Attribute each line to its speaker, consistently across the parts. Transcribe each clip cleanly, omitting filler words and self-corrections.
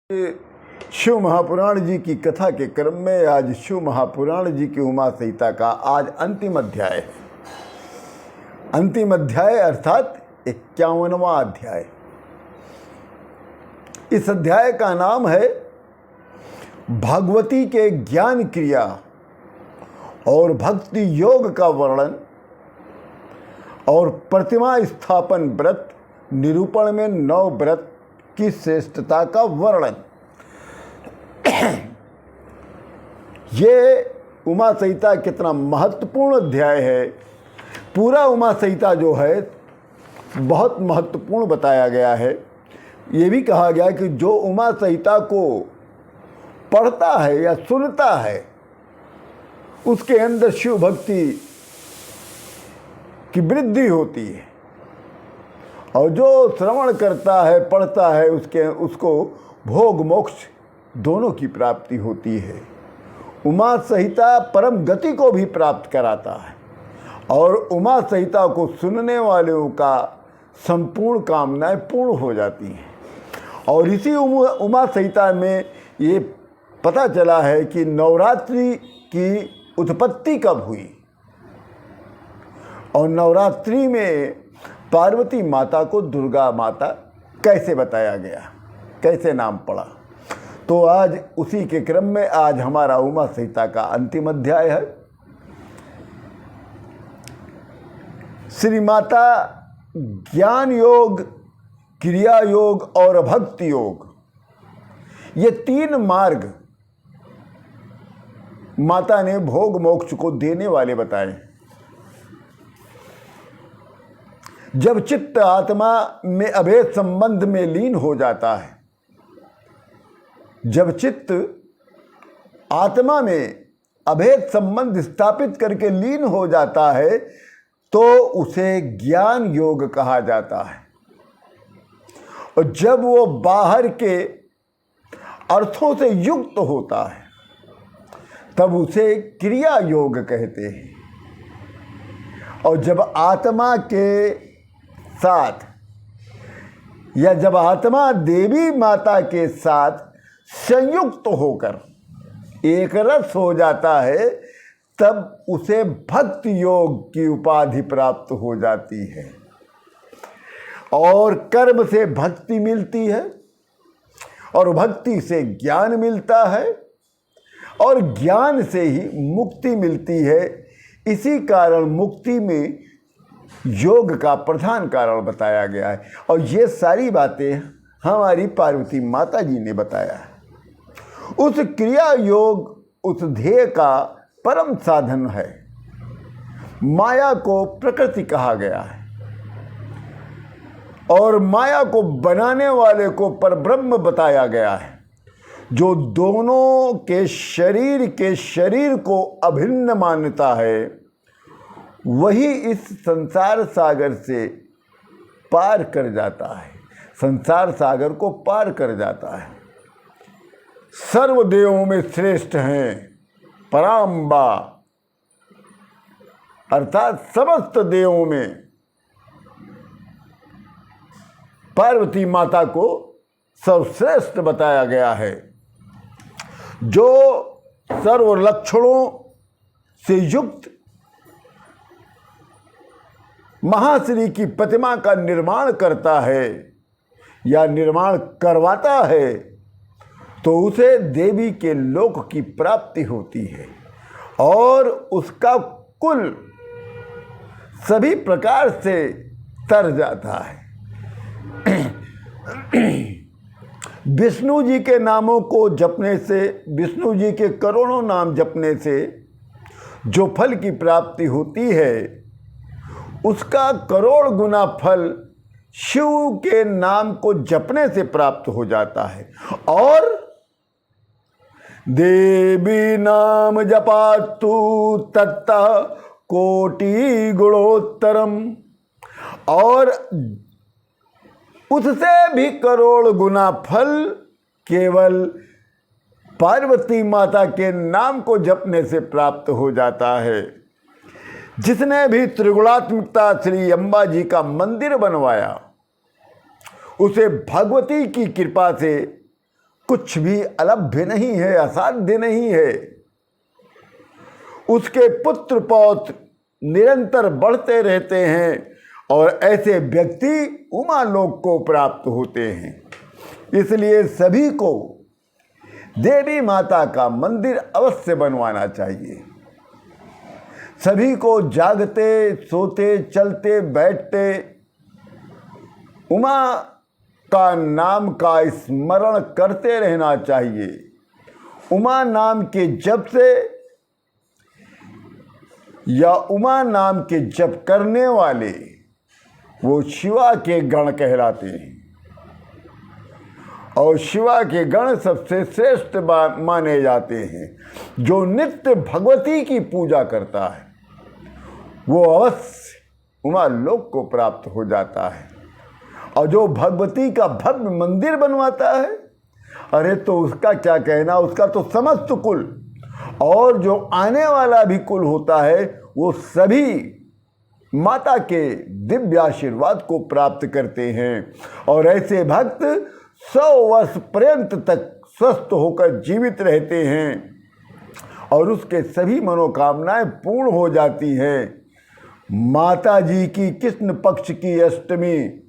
Speaker 1: शिव महापुराण जी की कथा के क्रम में आज शिव महापुराण जी की उमा संहिता का आज अंतिम अध्याय है। अंतिम अध्याय अर्थात 51वां अध्याय। इस अध्याय का नाम है भगवती के ज्ञान क्रिया और भक्ति योग का वर्णन और प्रतिमा स्थापन व्रत निरूपण में 9 व्रत की श्रेष्ठता का वर्णन। ये उमा संहिता कितना महत्वपूर्ण अध्याय है। पूरा उमा संहिता जो है बहुत महत्वपूर्ण बताया गया है। ये भी कहा गया कि जो उमा संहिता को पढ़ता है या सुनता है उसके अंदर शिव भक्ति की वृद्धि होती है और जो श्रवण करता है पढ़ता है उसको भोग मोक्ष दोनों की प्राप्ति होती है। उमा संहिता परम गति को भी प्राप्त कराता है और उमा संहिता को सुनने वालों का संपूर्ण कामनाएं पूर्ण हो जाती हैं। और इसी उमा संहिता में ये पता चला है कि नवरात्रि की उत्पत्ति कब हुई और नवरात्रि में पार्वती माता को दुर्गा माता कैसे बताया गया, कैसे नाम पड़ा। तो आज उसी के क्रम में आज हमारा उमा संहिता का अंतिम अध्याय है। श्री माता ज्ञान योग, क्रिया योग और भक्ति योग, ये 3 मार्ग माता ने भोग मोक्ष को देने वाले बताए। जब चित्त आत्मा में अभेद संबंध में लीन हो जाता है, जब चित्त आत्मा में अभेद संबंध स्थापित करके लीन हो जाता है तो उसे ज्ञान योग कहा जाता है। और जब वो बाहर के अर्थों से युक्त होता है तब उसे क्रिया योग कहते हैं। और जब आत्मा के साथ या जब आत्मा देवी माता के साथ संयुक्त होकर एक रस हो जाता है तब उसे भक्ति योग की उपाधि प्राप्त हो जाती है। और कर्म से भक्ति मिलती है और भक्ति से ज्ञान मिलता है और ज्ञान से ही मुक्ति मिलती है। इसी कारण मुक्ति में योग का प्रधान कारण बताया गया है और ये सारी बातें हमारी पार्वती माता जी ने बताया है। उस क्रिया योग उस ध्येय का परम साधन है। माया को प्रकृति कहा गया है और माया को बनाने वाले को परब्रह्म बताया गया है, जो दोनों के शरीर को अभिन्न मानता है। वही इस संसार सागर से पार कर जाता है, संसार सागर को पार कर जाता है। सर्वदेवों में श्रेष्ठ हैं पराम्बा, अर्थात समस्त देवों में पार्वती माता को सर्वश्रेष्ठ बताया गया है, जो सर्व लक्षणों से युक्त महाश्री की प्रतिमा का निर्माण करता है या निर्माण करवाता है तो उसे देवी के लोक की प्राप्ति होती है और उसका कुल सभी प्रकार से तर जाता है। विष्णु जी के नामों को जपने से, विष्णु जी के करोड़ों नाम जपने से जो फल की प्राप्ति होती है उसका करोड़ गुना फल शिव के नाम को जपने से प्राप्त हो जाता है। और देवी नाम जपातु तत्ता कोटि गुणोत्तरम, और उससे भी करोड़ गुना फल केवल पार्वती माता के नाम को जपने से प्राप्त हो जाता है। जिसने भी त्रिगुणात्मिकता श्री अम्बा जी का मंदिर बनवाया उसे भगवती की कृपा से कुछ भी अलभ्य नहीं है, असाध्य नहीं है। उसके पुत्र पौत्र निरंतर बढ़ते रहते हैं और ऐसे व्यक्ति उमा लोक को प्राप्त होते हैं। इसलिए सभी को देवी माता का मंदिर अवश्य बनवाना चाहिए। सभी को जागते सोते चलते बैठते उमा का नाम का स्मरण करते रहना चाहिए। उमा नाम के जप से या उमा नाम के जप करने वाले वो शिवा के गण कहलाते हैं और शिवा के गण सबसे श्रेष्ठ माने जाते हैं। जो नित्य भगवती की पूजा करता है वो अवश्य उमा लोक को प्राप्त हो जाता है। और जो भगवती का भव्य मंदिर बनवाता है, अरे तो उसका क्या कहना, उसका तो समस्त कुल और जो आने वाला भी कुल होता है वो सभी माता के दिव्य आशीर्वाद को प्राप्त करते हैं। और ऐसे भक्त 100 वर्ष पर्यंत तक स्वस्थ होकर जीवित रहते हैं और उसके सभी मनोकामनाएं पूर्ण हो जाती हैं। माता जी की कृष्ण पक्ष की अष्टमी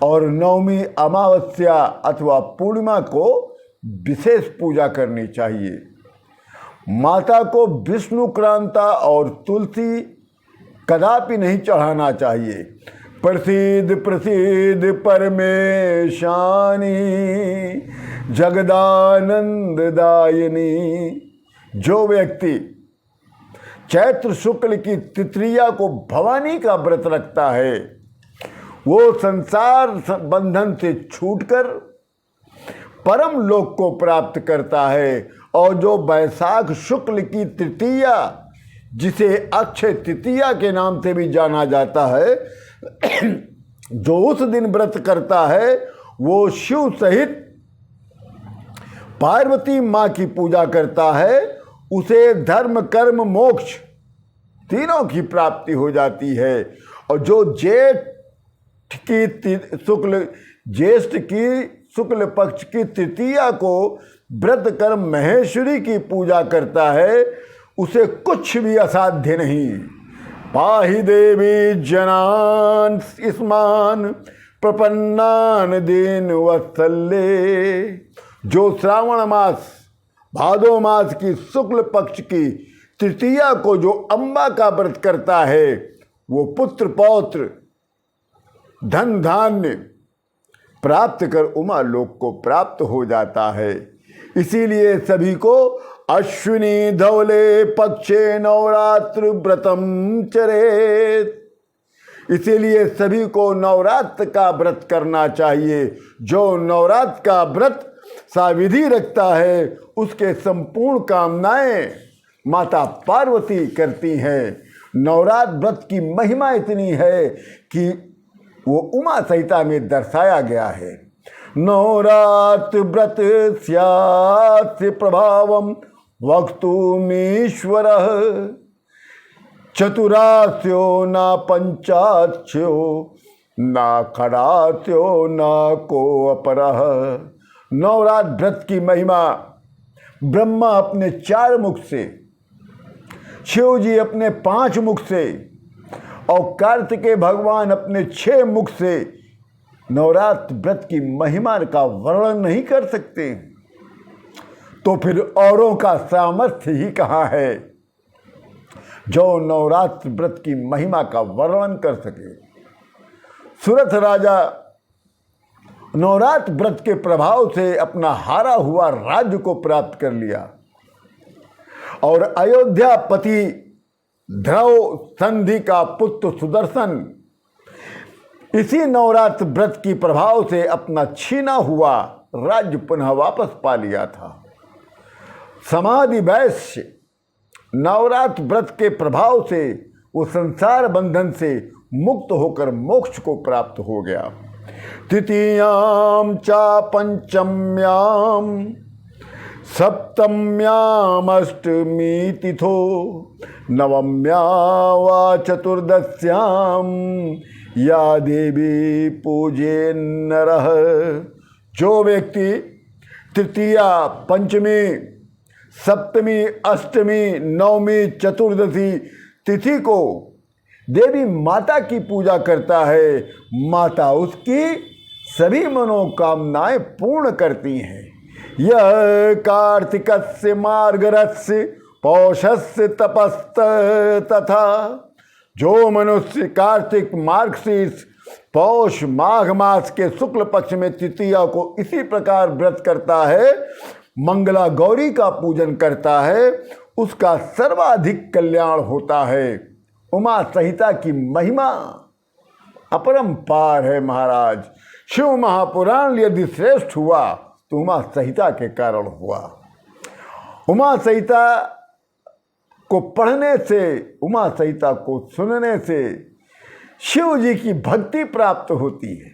Speaker 1: और नवमी अमावस्या अथवा पूर्णिमा को विशेष पूजा करनी चाहिए। माता को विष्णु क्रांता और तुलसी कदापि नहीं चढ़ाना चाहिए। प्रसिद्ध प्रसिद्ध परमेशानी जगदानंददायिनी। जो व्यक्ति चैत्र शुक्ल की तृतीया को भवानी का व्रत रखता है वो संसार बंधन से छूटकर परम लोक को प्राप्त करता है। और जो वैशाख शुक्ल की तृतीया, जिसे अक्षय तृतीया के नाम से भी जाना जाता है, जो उस दिन व्रत करता है वो शिव सहित पार्वती माँ की पूजा करता है। उसे धर्म कर्म मोक्ष तीनों की प्राप्ति हो जाती है। और जो ज्येष्ठ की शुक्ल पक्ष की तृतीया को व्रत कर महेश्वरी की पूजा करता है उसे कुछ भी असाध्य नहीं। पाहि देवी जनान स्मान प्रपन्नान दीन वत्सल्ये। जो श्रावण मास भादो मास की शुक्ल पक्ष की तृतीया को जो अम्बा का व्रत करता है वो पुत्र पौत्र धन धान्य प्राप्त कर उमा लोक को प्राप्त हो जाता है। इसीलिए सभी को अश्विनी धवले पक्षे नवरात्र व्रतम चरेत। इसीलिए सभी को नवरात्र का व्रत करना चाहिए। जो नवरात्र का व्रत साविधि रखता है उसके संपूर्ण कामनाएं माता पार्वती करती हैं। नवरात्र व्रत की महिमा इतनी है कि वो उमा संहिता में दर्शाया गया है। नवरात्र व्रत स्यात् प्रभावम वक्तुमीश्वर चतुरास्यो न पंचाच्यो न खड़ास्यो न को अपरः। नवरात्र व्रत की महिमा ब्रह्मा अपने 4 मुख से, शिव जी अपने 5 मुख से और कार्तिकेय भगवान अपने 6 मुख से नवरात्र व्रत की महिमा का वर्णन नहीं कर सकते। तो फिर औरों का सामर्थ्य ही कहाँ है जो नवरात्र व्रत की महिमा का वर्णन कर सके। सुरथ राजा नवरात्र व्रत के प्रभाव से अपना हारा हुआ राज्य को प्राप्त कर लिया और अयोध्या पति ध्रुव संधि का पुत्र सुदर्शन इसी नवरात्र व्रत की प्रभाव से अपना छीना हुआ राज्य पुनः वापस पा लिया था। समाधि वैश्य नवरात्र व्रत के प्रभाव से वो संसार बंधन से मुक्त होकर मोक्ष को प्राप्त हो गया। तृतीयाम चा पंचम्याम सप्तम्याम अष्टमी तिथो नवम्या वा चतुर्दश्याम या देवी पूजे नरः। जो व्यक्ति तृतीया, पंचमी, सप्तमी, अष्टमी, नवमी, चतुर्दशी तिथि को देवी माता की पूजा करता है, माता उसकी सभी मनोकामनाएं पूर्ण करती हैं। यह कार्तिकस्य मार्गरस्य पौषस्य तपस्त तथा, जो मनुष्य कार्तिक मार्गशीर्ष पौष माघ मास के शुक्ल पक्ष में तृतीया को इसी प्रकार व्रत करता है, मंगला गौरी का पूजन करता है, उसका सर्वाधिक कल्याण होता है। उमा संहिता की महिमा अपरंपार है महाराज। शिव महापुराण यदि श्रेष्ठ हुआ तो उमा संहिता के कारण हुआ। उमा संहिता को पढ़ने से, उमा संहिता को सुनने से शिव जी की भक्ति प्राप्त होती है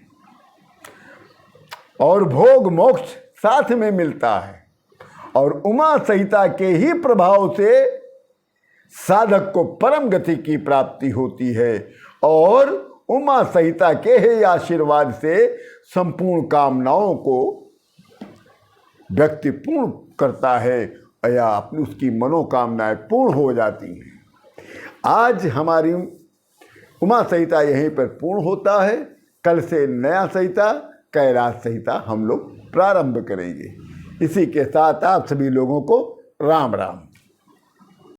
Speaker 1: और भोग मोक्ष साथ में मिलता है। और उमा संहिता के ही प्रभाव से साधक को परम गति की प्राप्ति होती है और उमा संहिता के ही आशीर्वाद से संपूर्ण कामनाओं को व्यक्ति पूर्ण करता है या अपनी उसकी मनोकामनाएं पूर्ण हो जाती हैं। आज हमारी उमा संहिता यहीं पर पूर्ण होता है। कल से नया संहिता कैलाश संहिता हम लोग प्रारंभ करेंगे। इसी के साथ आप सभी लोगों को राम राम।